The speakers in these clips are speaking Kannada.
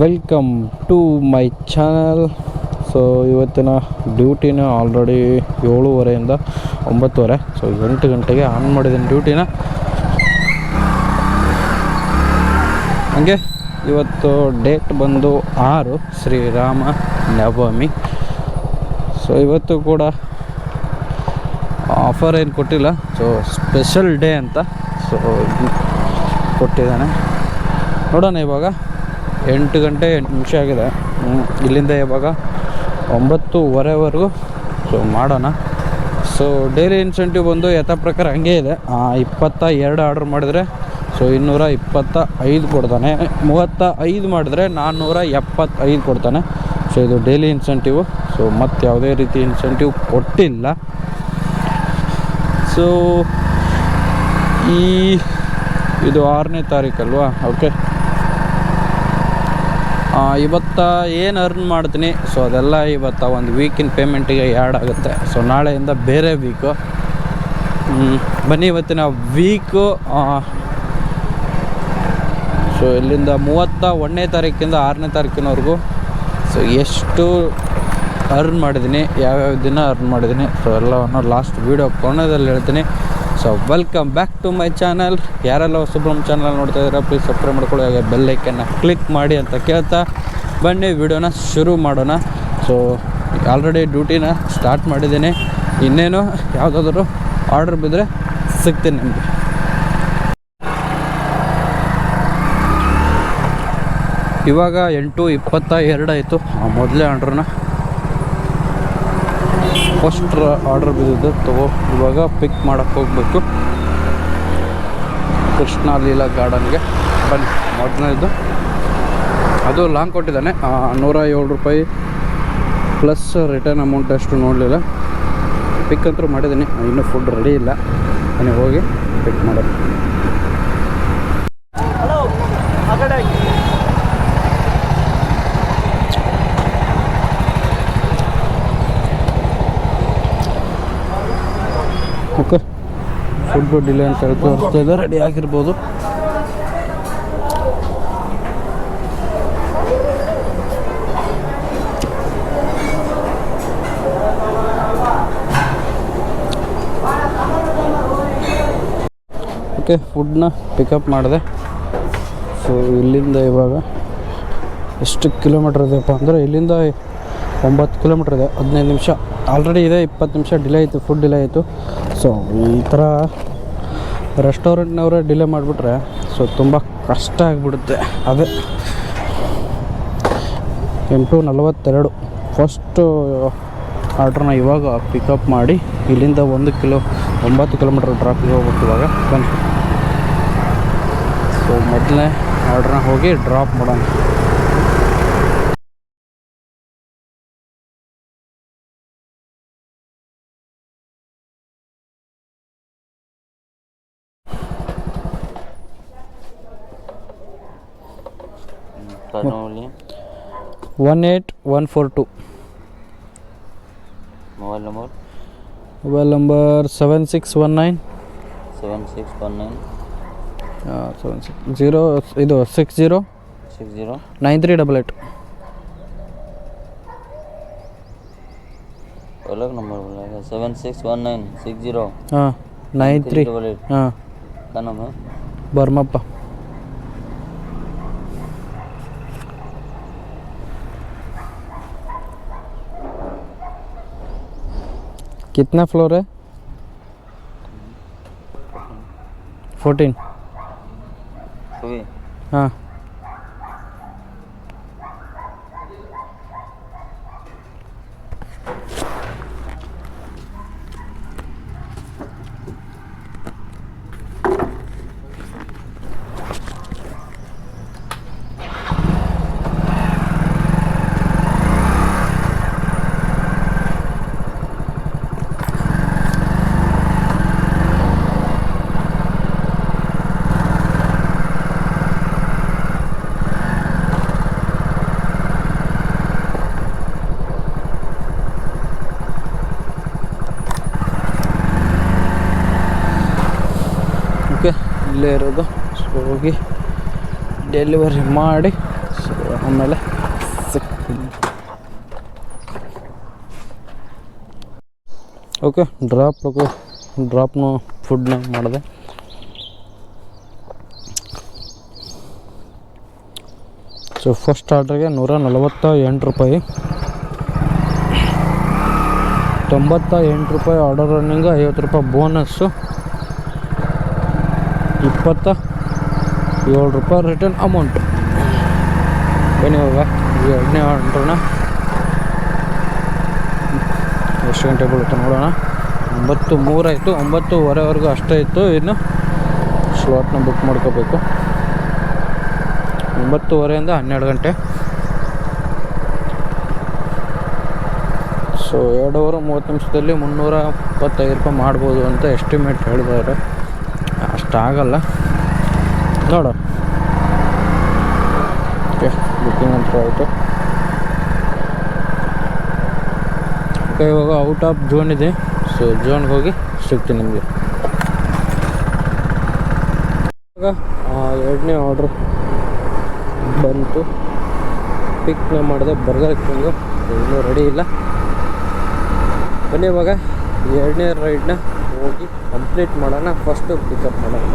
Welcome to my channel. So ಇವತ್ತಿನ ಡ್ಯೂಟಿನ ಆಲ್ರೆಡಿ 7:30 9:30. ಸೊ 8 ಗಂಟೆಗೆ ಆನ್ ಮಾಡಿದ್ದೀನಿ ಡ್ಯೂಟಿನ. ಹಂಗೆ ಇವತ್ತು ಡೇಟ್ ಬಂದು 6 ಶ್ರೀರಾಮ ನವಮಿ. ಸೊ ಇವತ್ತು ಕೂಡ ಆಫರ್ ಏನು ಕೊಟ್ಟಿಲ್ಲ, ಸೊ ಸ್ಪೆಷಲ್ ಡೇ ಅಂತ ಸೊ ಕೊಟ್ಟಿದ್ದಾನೆ. ನೋಡೋಣ, ಇವಾಗ 8 ಗಂಟೆ 8 ನಿಮಿಷ ಆಗಿದೆ. ಇಲ್ಲಿಂದ ಇವಾಗ 9:30ವರೆಗೂ ಸೊ ಮಾಡೋಣ. ಸೊ ಡೈಲಿ ಇನ್ಸೆಂಟಿವ್ ಬಂದು ಯಥಾ ಪ್ರಕಾರ ಹಂಗೆ ಇದೆ. 22 ಆರ್ಡ್ರ್ ಮಾಡಿದರೆ ಸೊ 225 ಕೊಡ್ತಾನೆ. 35 ಮಾಡಿದ್ರೆ 475 ಕೊಡ್ತಾನೆ. ಸೊ ಇದು ಡೈಲಿ ಇನ್ಸೆಂಟಿವ್. ಸೊ ಮತ್ತು ಯಾವುದೇ ರೀತಿ ಇನ್ಸೆಂಟಿವ್ ಕೊಟ್ಟಿಲ್ಲ. ಸೊ ಇದು 6ನೇ ತಾರೀಕಲ್ವಾ? ಓಕೆ, ಇವತ್ತು ಏನು ಅರ್ನ್ ಮಾಡ್ತೀನಿ ಸೊ ಅದೆಲ್ಲ ಇವತ್ತು ಒಂದು ವೀಕಿನ ಪೇಮೆಂಟಿಗೆ ಆ್ಯಡ್ ಆಗುತ್ತೆ. ಸೊ ನಾಳೆಯಿಂದ ಬೇರೆ ವೀಕು. ಬನ್ನಿ ಇವತ್ತಿನ ವೀಕು ಸೊ ಇಲ್ಲಿಂದ 31ನೇ ತಾರೀಕಿಂದ 6ನೇ ತಾರೀಕಿನವರೆಗೂ ಸೊ ಎಷ್ಟು ಅರ್ನ್ ಮಾಡಿದ್ದೀನಿ, ಯಾವ್ಯಾವ ದಿನ ಅರ್ನ್ ಮಾಡಿದ್ದೀನಿ ಸೊ ಎಲ್ಲವನ್ನು ಲಾಸ್ಟ್ ವೀಡಿಯೋ ಕೊನೆಯಲ್ಲಿ ಹೇಳ್ತೀನಿ. So welcome back to my channel. ಯಾರೆಲ್ಲ ಹೊಸಬ್ರು ನಮ್ಮ ಚಾನಲ್ ನೋಡ್ತಾ ಇದ್ದೀರಾ ಪ್ಲೀಸ್ ಸಬ್ಸ್ಕ್ರೈಬ್ ಮಾಡ್ಕೊಳ್ಳಿ, ಹಾಗೆ ಬೆಲ್ ಐಕನ್ನ ಕ್ಲಿಕ್ ಮಾಡಿ ಅಂತ ಕೇಳ್ತಾ ಬನ್ನಿ ವಿಡಿಯೋನ ಶುರು ಮಾಡೋಣ. ಸೊ ಆಲ್ರೆಡಿ ಡ್ಯೂಟಿನ ಸ್ಟಾರ್ಟ್ ಮಾಡಿದ್ದೀನಿ. ಇನ್ನೇನು ಯಾವುದಾದ್ರೂ ಆರ್ಡರ್ ಬಿದ್ದರೆ ಸಿಗ್ತೀನಿ ನಿಮಗೆ. ಇವಾಗ 8:22 ಆಯಿತು. ಮೊದಲೇ ಆರ್ಡ್ರನ್ನ ಫಸ್ಟ್ ಆರ್ಡ್ರ್ ಬಿದ್ದಿದ್ದು ಇವಾಗ ಪಿಕ್ ಮಾಡೋಕ್ಕೆ ಹೋಗಬೇಕು ಕೃಷ್ಣ ಲೀಲಾ ಗಾರ್ಡನ್ಗೆ. ಬನ್ನಿ, ಮೊದಲನೇದು ಅದು ಲಾಂಗ್ ಕೊಟ್ಟಿದ್ದಾನೆ. 107 ರೂಪಾಯಿ ಪ್ಲಸ್ ರಿಟರ್ನ್ ಅಮೌಂಟ್ ಅಷ್ಟು ನೋಡಲಿಲ್ಲ. ಪಿಕ್ ಅಂತೂ ಮಾಡಿದ್ದೀನಿ, ಇನ್ನೂ ಫುಡ್ ರೆಡಿ ಇಲ್ಲ. ನನಗೆ ಹೋಗಿ ಪಿಕ್ ಮಾಡೋದು. ಓಕೆ, ಫುಡ್ ಡಿಲೇ ಅಂತ ಹೇಳ್ತಾ ಇದೆ. ರೆಡಿ ಆಗಿರ್ಬೋದು. ಓಕೆ, ಫುಡ್ನ ಪಿಕಪ್ ಮಾಡಿದೆ. ಸೊ ಇಲ್ಲಿಂದ ಇವಾಗ ಎಷ್ಟು ಕಿಲೋಮೀಟ್ರ್ ಇದೆಯಪ್ಪ ಅಂದರೆ ಇಲ್ಲಿಂದ 9 ಕಿಲೋಮೀಟ್ರ್ ಇದೆ. 15 ನಿಮಿಷ ಆಲ್ರೆಡಿ ಇದೆ. 20 ನಿಮಿಷ ಡಿಲೇ ಆಯಿತು, ಫುಡ್ ಡಿಲೇ ಆಯಿತು. ಸೊ ಈ ಥರ ರೆಸ್ಟೋರೆಂಟ್ನವರೇ ಡಿಲೇ ಮಾಡಿಬಿಟ್ರೆ ಸೊ ತುಂಬ ಕಷ್ಟ ಆಗಿಬಿಡುತ್ತೆ. ಅದೇ 8:42 ಫಸ್ಟು ಆರ್ಡ್ರನ್ನ ಇವಾಗ ಪಿಕಪ್ ಮಾಡಿ ಇಲ್ಲಿಂದ 9 ಕಿಲೋಮೀಟ್ರ್ ಡ್ರಾಪಿಗೆ ಹೋಗ್ಬೇಕು ಇವಾಗ. ಬನ್ನಿ, ಸೊ ಮೊದಲನೇ ಆರ್ಡ್ರನ್ನ ಹೋಗಿ ಡ್ರಾಪ್ ಮಾಡೋಣ. Only 18142. Mobile number 7619 ಇದು 60 9388. अलग नंबर बोला 761960 हाँ 9388. हाँ, क्या नाम है? बर्मप्पा. कितना फ्लोर है? 14. हाँ, ಇಲ್ಲೇ ಇರೋದು. ಸೊ ಹೋಗಿ ಡೆಲಿವರಿ ಮಾಡಿ ಸೊ ಆಮೇಲೆ ಸಿಗ್ತೀನಿ. ಓಕೆ ಡ್ರಾಪ್ನು ಫುಡ್ನ ಮಾಡಿದೆ. ಸೊ ಫಸ್ಟ್ ಆರ್ಡ್ರಿಗೆ 148 ರೂಪಾಯಿ, 98 ರೂಪಾಯಿ ಆರ್ಡರ್ ರನ್ನಿಂಗ್, 50 ರೂಪಾಯಿ ಬೋನಸ್ಸು, 27 ರೂಪಾಯಿ ರಿಟರ್ನ್ ಅಮೌಂಟು. ಬನ್ನಿ ಇವಾಗ ಈ 2ನೇ ಆರ್ಡ್ರನ್ನ ಎಷ್ಟು ಗಂಟೆ ಬೀಳುತ್ತೆ ನೋಡೋಣ. 9:03 ಆಯಿತು, 9:15ವರೆಗೂ ಅಷ್ಟೇ ಇತ್ತು. ಇನ್ನು ಸ್ಲಾಟ್ನ ಬುಕ್ ಮಾಡ್ಕೋಬೇಕು. 9:30ಇಂದ 12 ಗಂಟೆ. ಸೊ 2 ಅವರ್ 30 ನಿಮಿಷದಲ್ಲಿ 325 ರೂಪಾಯಿ ಮಾಡ್ಬೋದು ಅಂತ ಎಸ್ಟಿಮೇಟ್ ಹೇಳಿದ್ದಾರೆ. ಅಷ್ಟಾಗಲ್ಲ ನೋಡು. ಓಕೆ ಬುಕ್ಕಿಂಗ್ ಅಂತ ಆಯಿತು. ಓಕೆ ಇವಾಗ ಔಟ್ ಆಫ್ ಝೋನ್ ಇದೆ. ಸೊ ಝೋನ್ಗೆ ಹೋಗಿ ಸಿಗ್ತೀನಿ ನಿಮಗೆ. ಇವಾಗ 2ನೇ ಆರ್ಡ್ರು ಬಂತು, ಪಿಕ್ನ ಮಾಡಿದೆ. ಬರ್ಗರ್ ಕಿಂಗು ಇನ್ನೂ ರೆಡಿ ಇಲ್ಲ. ಬನ್ನಿ ಇವಾಗ 2ನೇ ರೈಡ್ನ ಹೋಗಿ ಕಂಪ್ಲೀಟ್ ಮಾಡೋಣ. ಫಸ್ಟು ಪಿಕಪ್ ಮಾಡೋಣ.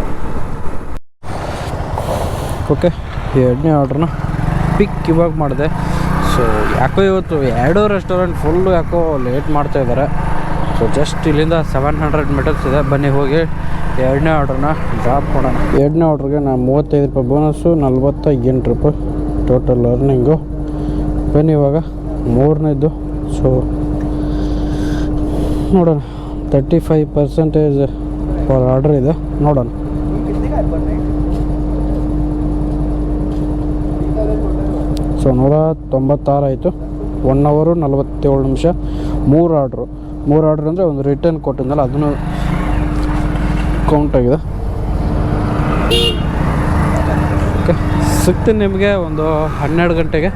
ಓಕೆ 2ನೇ ಆರ್ಡ್ರನ್ನ ಪಿಕ್ ಇವಾಗ ಮಾಡಿದೆ. ಸೊ ಯಾಕೋ ಇವತ್ತು 2 ರೆಸ್ಟೋರೆಂಟ್ ಫುಲ್ಲು ಯಾಕೋ ಲೇಟ್ ಮಾಡ್ತಾಯಿದ್ದಾರೆ. ಸೊ ಜಸ್ಟ್ ಇಲ್ಲಿಂದ 700 ಮೀಟರ್ಸ್ ಇದೆ. ಬನ್ನಿ ಹೋಗಿ 2ನೇ ಆರ್ಡ್ರನ್ನ ಡ್ರಾಪ್ ಮಾಡೋಣ. 2ನೇ ಆರ್ಡ್ರಿಗೆ ನಾನು 35 ರೂಪಾಯಿ ಬೋನಸ್ಸು, 48 ರೂಪಾಯಿ ಟೋಟಲ್ ಅರ್ನಿಂಗು. ಬನ್ನಿ ಇವಾಗ 3ನೇದು. ಸೊ ನೋಡೋಣ, 35% ಪರ್ ಆರ್ಡ್ರ್ ಇದೆ. ನೋಡೋಣ. ಸೊ 196 ಆಯಿತು. 1 ಅವರು 47 ನಿಮಿಷ. 3 ಆರ್ಡ್ರು ಅಂದರೆ ಒಂದು ರಿಟರ್ನ್ ಕೊಟ್ಟಿದ್ದಲ್ಲ, ಅದನ್ನು ಕೌಂಟ್ ಆಗಿದೆ. ಓಕೆ ಸಿಗ್ತೀನಿ ನಿಮಗೆ ಒಂದು 12 ಗಂಟೆಗೆ.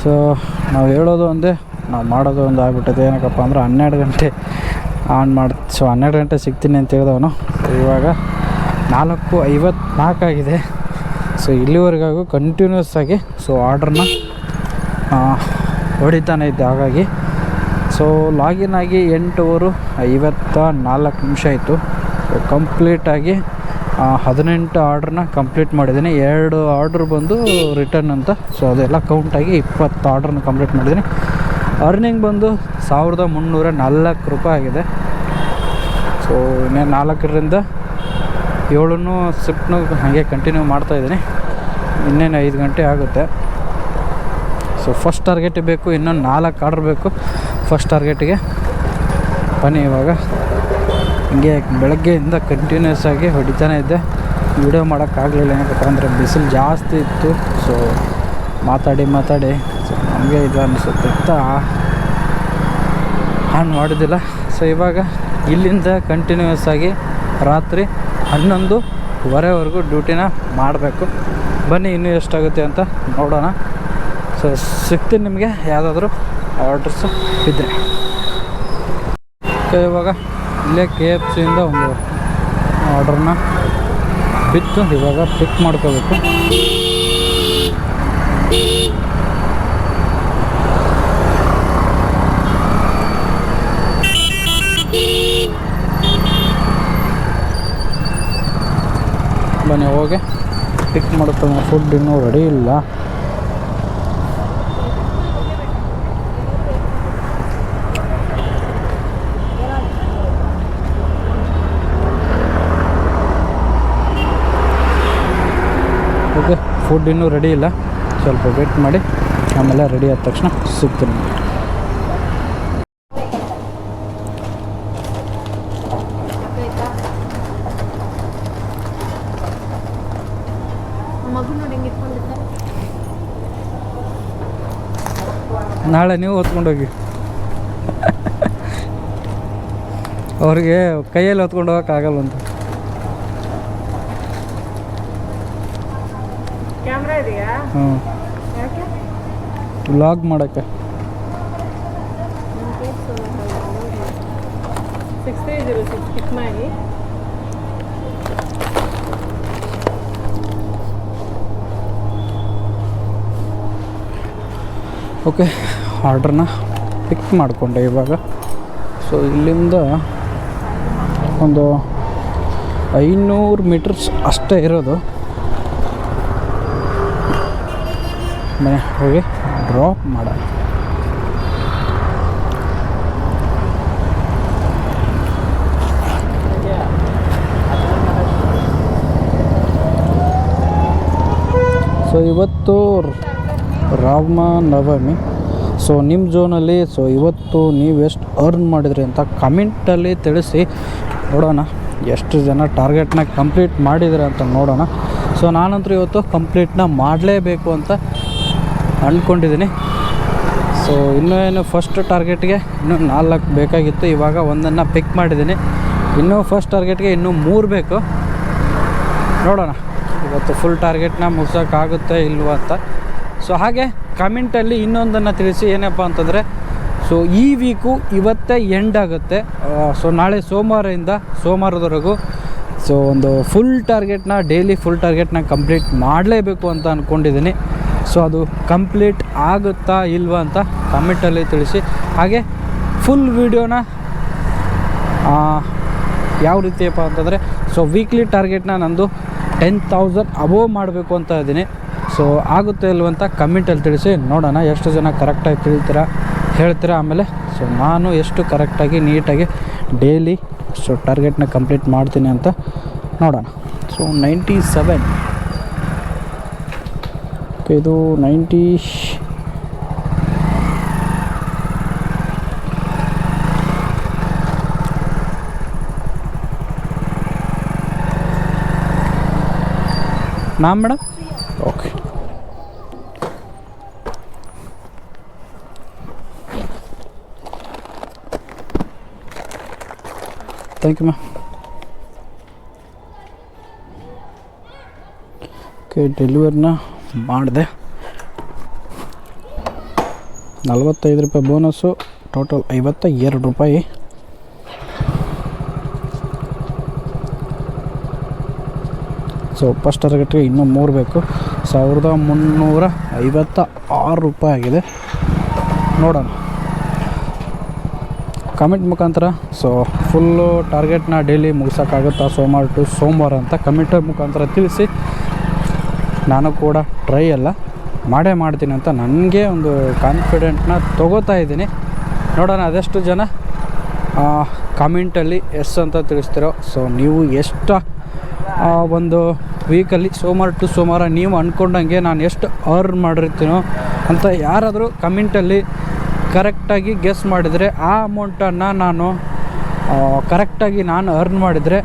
ಸೊ ನಾವು ಹೇಳೋದು ಒಂದೇ, ನಾವು ಮಾಡೋದು ಒಂದು ಆಗ್ಬಿಟ್ಟೈತೆ. ಏನಕ್ಕಪ್ಪ ಅಂದ್ರೆ 12 ಗಂಟೆ ಆನ್ ಮಾಡಿ. ಸೊ 12 ಗಂಟೆ ಸಿಗ್ತೀನಿ ಅಂತ ಹೇಳಿದವನು. ಇವಾಗ 4:54 ಆಗಿದೆ. ಸೊ ಇಲ್ಲಿವರೆಗೂ ಕಂಟಿನ್ಯೂಸ್ ಆಗಿ ಸೊ ಆರ್ಡ್ರನ್ನ ಹೊಡಿತಾನೆ ಇದ್ದೆ. ಹಾಗಾಗಿ ಸೊ ಲಾಗಿನ್ ಆಗಿ 8:54 ನಿಮಿಷ ಆಯಿತು. ಸೊ ಕಂಪ್ಲೀಟಾಗಿ 18 ಆರ್ಡ್ರನ್ನ ಕಂಪ್ಲೀಟ್ ಮಾಡಿದ್ದೀನಿ. 2 ಆರ್ಡ್ರ್ ಬಂದು ರಿಟರ್ನ್ ಅಂತ. ಸೊ ಅದೆಲ್ಲ ಕೌಂಟಾಗಿ 20 ಆರ್ಡ್ರನ್ನ ಕಂಪ್ಲೀಟ್ ಮಾಡಿದ್ದೀನಿ. ಅರ್ನಿಂಗ್ ಬಂದು 1304 ರೂಪಾಯಿ ಆಗಿದೆ. ಸೊ ಇನ್ನೇನು 4ರಿಂದ 7 ಶಿಫ್ಟ್ನು ಹಾಗೆ ಕಂಟಿನ್ಯೂ ಮಾಡ್ತಾಯಿದ್ದೀನಿ. ಇನ್ನೇನು 5 ಗಂಟೆ ಆಗುತ್ತೆ. ಸೊ ಫಸ್ಟ್ ಟಾರ್ಗೆಟ್ ಬೇಕು, ಇನ್ನೊಂದು 4 ಆರ್ಡ್ರ್ ಬೇಕು ಫಸ್ಟ್ ಟಾರ್ಗೆಟಿಗೆ. ಬನ್ನಿ ಇವಾಗ ಹಿಂಗೆ ಬೆಳಗ್ಗೆಯಿಂದ ಕಂಟಿನ್ಯೂಸ್ ಆಗಿ ಹೊಡಿತಾನೆ ಇದ್ದೆ. ವೀಡಿಯೋ ಮಾಡೋಕ್ಕಾಗಲಿಲ್ಲ, ಏನಕ್ಕಪ್ಪ ಅಂದರೆ ಬಿಸಿಲು ಜಾಸ್ತಿ ಇತ್ತು. ಸೊ ಮಾತಾಡಿ ಸೊ ನಮಗೆ ಇದು ಅನಿಸುತ್ತೆ ಅಂತ ಆನ್ ಮಾಡೋದಿಲ್ಲ. ಸೊ ಇವಾಗ ಇಲ್ಲಿಂದ ಕಂಟಿನ್ಯೂಸ್ ಆಗಿ ರಾತ್ರಿ 11:15ವರೆಗೂ ಡ್ಯೂಟಿನ ಮಾಡಬೇಕು. ಬನ್ನಿ ಇನ್ನೂ ಎಷ್ಟಾಗುತ್ತೆ ಅಂತ ನೋಡೋಣ. ಸೊ ಸಿಗ್ತೀನಿ ನಿಮಗೆ ಯಾವುದಾದ್ರೂ ಆರ್ಡರ್ಸು ಇದ್ದರೆ. ಇವಾಗ ಇಲ್ಲೇ KFCಯಿಂದ ಒಂದು ಆರ್ಡ್ರನ್ನ ಬಿತ್ತು. ಇವಾಗ ಪಿಕ್ ಮಾಡ್ಕೋಬೇಕು. ಬನ್ನಿ ಹೋಗಿ ಪಿಕ್ ಮಾಡ್ಕೊಂಡು. ಫುಡ್ ಇನ್ನೂ ರೆಡಿ ಇಲ್ಲ. ಓಕೆ ಫುಡ್ ಇನ್ನೂ ರೆಡಿ ಇಲ್ಲ, ಸ್ವಲ್ಪ ವೇಟ್ ಮಾಡಿ. ಆಮೇಲೆ ರೆಡಿ ಆದ ತಕ್ಷಣ ಸಿಗ್ತೀನಿ. ನಾಳೆ ನೀವು ಹೊತ್ಕೊಂಡೋಗಿ. ಅವ್ರಿಗೆ ಕೈಯಲ್ಲಿ ಹೊತ್ಕೊಂಡು ಹೋಗೋಕ್ಕಾಗಲ್ಲ ಅಂತ. ಕ್ಯಾಮ್ರಾ ಇದೆಯಾ? ಹ್ಞೂ, ವ್ಲಾಗ್ ಮಾಡೋಕ್ಕೆ. 6306 ಪಿಕ್ ಮಾಡಿ. ಓಕೆ, ಆರ್ಡ್ರನ್ನ ಪಿಕ್ ಮಾಡಿಕೊಂಡೆ ಇವಾಗ. ಸೊ ಇಲ್ಲಿಂದ ಒಂದು 500 ಮೀಟರ್ಸ್ ಅಷ್ಟೇ ಇರೋದು. ಮನೆ ಹೋಗಿ ಡ್ರಾಪ್ ಮಾಡೋಣ. ಸೊ ಇವತ್ತು ರಾಮನವಮಿ. ಸೊ ನಿಮ್ಮ ಝೋನಲ್ಲಿ ಸೊ ಇವತ್ತು ನೀವು ಎಷ್ಟು ಅರ್ನ್ ಮಾಡಿದ್ರಿ ಅಂತ ಕಮೆಂಟಲ್ಲಿ ತಿಳಿಸಿ. ನೋಡೋಣ ಎಷ್ಟು ಜನ ಟಾರ್ಗೆಟ್ನ ಕಂಪ್ಲೀಟ್ ಮಾಡಿದರೆ ಅಂತ ನೋಡೋಣ. ಸೊ ನಾನಂತೂ ಇವತ್ತು ಕಂಪ್ಲೀಟ್ನ ಮಾಡಲೇಬೇಕು ಅಂತ ಅಂದ್ಕೊಂಡಿದ್ದೀನಿ. ಸೊ ಇನ್ನೂ ಫಸ್ಟ್ ಟಾರ್ಗೆಟ್ಗೆ ಇನ್ನೂ 4 ಬೇಕಾಗಿತ್ತು. ಇವಾಗ ಒಂದನ್ನು ಪಿಕ್ ಮಾಡಿದ್ದೀನಿ. ಇನ್ನೂ ಫಸ್ಟ್ ಟಾರ್ಗೆಟ್ಗೆ ಇನ್ನೂ 3 ಬೇಕು. ನೋಡೋಣ ಇವತ್ತು ಫುಲ್ ಟಾರ್ಗೆಟ್ನ ಮುಗ್ಸೋಕ್ಕಾಗುತ್ತೆ ಇಲ್ವ ಅಂತ. ಸೊ ಹಾಗೆ ಕಮೆಂಟಲ್ಲಿ ಇನ್ನೊಂದನ್ನು ತಿಳಿಸಿ, ಏನಪ್ಪ ಅಂತಂದರೆ ಸೊ ಈ ವೀಕು ಇವತ್ತೇ ಎಂಡ್ ಆಗುತ್ತೆ. ಸೊ ನಾಳೆ ಸೋಮವಾರದವರೆಗೂ ಸೊ ಒಂದು ಫುಲ್ ಟಾರ್ಗೆಟ್ನ ಡೈಲಿ ಫುಲ್ ಟಾರ್ಗೆಟ್ನ ಕಂಪ್ಲೀಟ್ ಮಾಡಲೇಬೇಕು ಅಂತ ಅಂದ್ಕೊಂಡಿದ್ದೀನಿ. ಸೊ ಅದು ಕಂಪ್ಲೀಟ್ ಆಗುತ್ತಾ ಇಲ್ವಾ ಅಂತ ಕಮೆಂಟಲ್ಲಿ ತಿಳಿಸಿ. ಹಾಗೆ ಫುಲ್ ವೀಡಿಯೋನ ಯಾವ ರೀತಿಯಪ್ಪ ಅಂತಂದರೆ ಸೊ ವೀಕ್ಲಿ ಟಾರ್ಗೆಟ್ನ ನಂದು 10,000 ಅಬೋವ್ ಮಾಡಬೇಕು ಅಂತ ಇದ್ದೀನಿ. ಸೊ ಆಗುತ್ತೆ ಇಲ್ವಂತ ಕಮೆಂಟಲ್ಲಿ ತಿಳಿಸಿ. ನೋಡೋಣ ಎಷ್ಟು ಜನ ಕರೆಕ್ಟಾಗಿ ಹೇಳ್ತೀರಾ. ಆಮೇಲೆ ಸೊ ನಾನು ಎಷ್ಟು ಕರೆಕ್ಟಾಗಿ ನೀಟಾಗಿ ಡೈಲಿ ಸೊ ಟಾರ್ಗೆಟ್ನ ಕಂಪ್ಲೀಟ್ ಮಾಡ್ತೀನಿ ಅಂತ ನೋಡೋಣ. ಸೊ 97 ಇದು 90 ನಾ madam. Okay, thank you ma'am. Okay, ಡೆಲಿವರಿನ ಮಾಡಿದೆ. 45 ರೂಪಾಯಿ ಬೋನಸ್ಸು, ಟೋಟಲ್ 52 ರೂಪಾಯಿ. ಸೊ ಫಸ್ಟ್ ಟಾರ್ಗೆಟ್ಗೆ ಇನ್ನೂ 3 ಬೇಕು. 1356 ರೂಪಾಯಿ ಆಗಿದೆ. ನೋಡೋಣ ಕಮೆಂಟ್ ಮುಖಾಂತರ ಸೊ ಫುಲ್ಲು ಟಾರ್ಗೆಟ್ನ ಡೈಲಿ ಮುಗಿಸೋಕ್ಕಾಗುತ್ತಾ ಸೋಮವಾರ ಅಂತ ಕಮೆಂಟ್ ಮುಖಾಂತರ ತಿಳಿಸಿ. ನಾನು ಕೂಡ ಟ್ರೈ ಎಲ್ಲ ಮಾಡ್ತೀನಿ ಅಂತ ನನಗೆ ಒಂದು ಕಾನ್ಫಿಡೆಂಟ್ನ ತೊಗೋತಾ ಇದ್ದೀನಿ. ನೋಡೋಣ ಅದೆಷ್ಟು ಜನ ಕಮೆಂಟಲ್ಲಿ ಎಸ್ ಅಂತ ತಿಳಿಸ್ತಿರೋ. ಸೊ ನೀವು ಎಷ್ಟು ಒಂದು ವೀಕಲ್ಲಿ ಸೋಮವಾರ ನೀವು ಅಂದ್ಕೊಂಡಂಗೆ ನಾನು ಎಷ್ಟು ಅರ್ನ್ ಮಾಡಿರ್ತೀನೋ ಅಂತ ಯಾರಾದರೂ ಕಮೆಂಟಲ್ಲಿ ಕರೆಕ್ಟಾಗಿ ಗೆಸ್ ಮಾಡಿದರೆ ಆ ಅಮೌಂಟನ್ನು ನಾನು ಕರೆಕ್ಟಾಗಿ ಅರ್ನ್ ಮಾಡಿದರೆ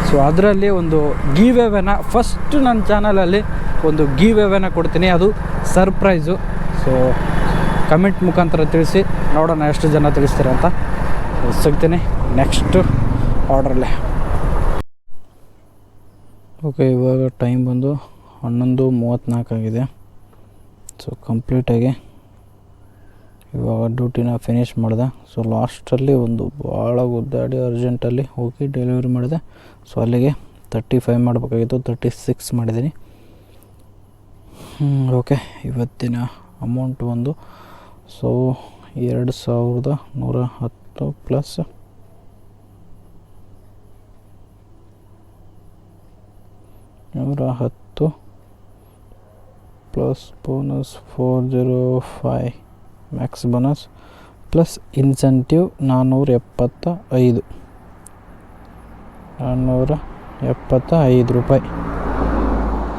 ಸೊ ಅದರಲ್ಲಿ ಒಂದು ಗಿವ್ ಅವೇನ ಫಸ್ಟ್ ನನ್ನ ಚಾನಲಲ್ಲಿ ಒಂದು ಗಿವ್ ಅವೇನ ಕೊಡ್ತೀನಿ. ಅದು ಸರ್ಪ್ರೈಸು. ಸೊ ಕಮೆಂಟ್ ಮುಖಾಂತರ ತಿಳಿಸಿ. ನೋಡೋಣ ಎಷ್ಟು ಜನ ತಿಳಿಸ್ತೀರ ಅಂತ. ಸಿಗ್ತೀನಿ ನೆಕ್ಸ್ಟ್ ಆರ್ಡ್ರಲ್ಲೇ. ಓಕೆ, ಇವಾಗ ಟೈಮ್ ಬಂದು 11:34 ಆಗಿದೆ. ಸೊ ಕಂಪ್ಲೀಟಾಗಿ ಇವಾಗ ಡ್ಯೂಟಿನ ಫಿನಿಷ್ ಮಾಡಿದೆ. ಸೊ ಲಾಸ್ಟಲ್ಲಿ ಒಂದು ಭಾಳ ಗುದ್ದಾಡಿ ಅರ್ಜೆಂಟಲ್ಲಿ ಹೋಗಿ ಡೆಲಿವರಿ ಮಾಡಿದೆ. ಸೊ ಅಲ್ಲಿಗೆ 35 ಮಾಡಬೇಕಾಗಿತ್ತು, 36 ಮಾಡಿದ್ದೀನಿ. ಓಕೆ, ಇವತ್ತಿನ ಅಮೌಂಟ್ ಒಂದು so 2110 plus 110 plus bonus 405 Max bonus plus incentive 475 ರೂಪಾಯಿ.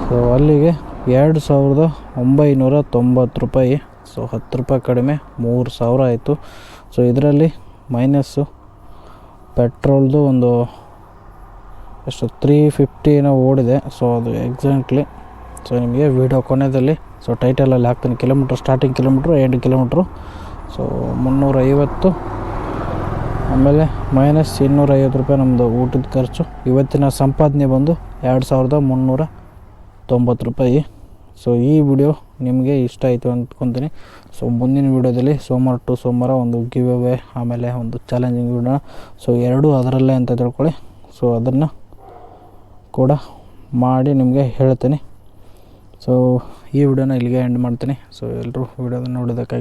ಸೊ ಅಲ್ಲಿಗೆ 2990 ರೂಪಾಯಿ. ಸೊ 10 ರೂಪಾಯಿ ಕಡಿಮೆ 3000 ಆಯಿತು. ಸೊ ಇದರಲ್ಲಿ ಮೈನಸ್ಸು ಪೆಟ್ರೋಲ್ದು ಒಂದು ಎಷ್ಟು 350 ಏನೋ ಓಡಿದೆ. ಸೊ ಅದು ಎಕ್ಸಾಕ್ಟ್ಲಿ ಸೊ ನಿಮಗೆ ವೀಡಿಯೋ ಕೊನೆಯಲ್ಲಿ ಸೊ ಟೈಟಲಲ್ಲಿ ಹಾಕ್ತೀನಿ. Starting kilometre, end kilometre. So 350, ಆಮೇಲೆ ಮೈನಸ್ 250 ರೂಪಾಯಿ ನಮ್ಮದು ಊಟದ ಖರ್ಚು. ಇವತ್ತಿನ ಸಂಪಾದನೆ ಬಂದು 2390 ರೂಪಾಯಿ. ಸೊ ಈ ವಿಡಿಯೋ ನಿಮಗೆ ಇಷ್ಟ ಆಯಿತು ಅಂದ್ಕೊತೀನಿ. ಸೊ ಮುಂದಿನ ವೀಡಿಯೋದಲ್ಲಿ ಸೋಮವಾರ ಒಂದು ಗಿವ್ ಅವೇ, ಆಮೇಲೆ ಒಂದು ಚಾಲೆಂಜಿಂಗ್ ವಿಡಿಯೋ. ಸೊ ಎರಡೂ ಅದರಲ್ಲೇ ಅಂತ ತಿಳ್ಕೊಳ್ಳಿ. ಸೊ ಅದನ್ನು ಕೂಡ ಮಾಡಿ ನಿಮಗೆ ಹೇಳ್ತೀನಿ. ಸೊ ಈ ವಿಡಿಯೋನ ಇಲ್ಲಿಗೆ ಎಂಡ್ ಮಾಡ್ತೀನಿ. ಸೊ ಎಲ್ಲರೂ ವಿಡಿಯೋನ ನೋಡೋದಕ್ಕಾಗಿ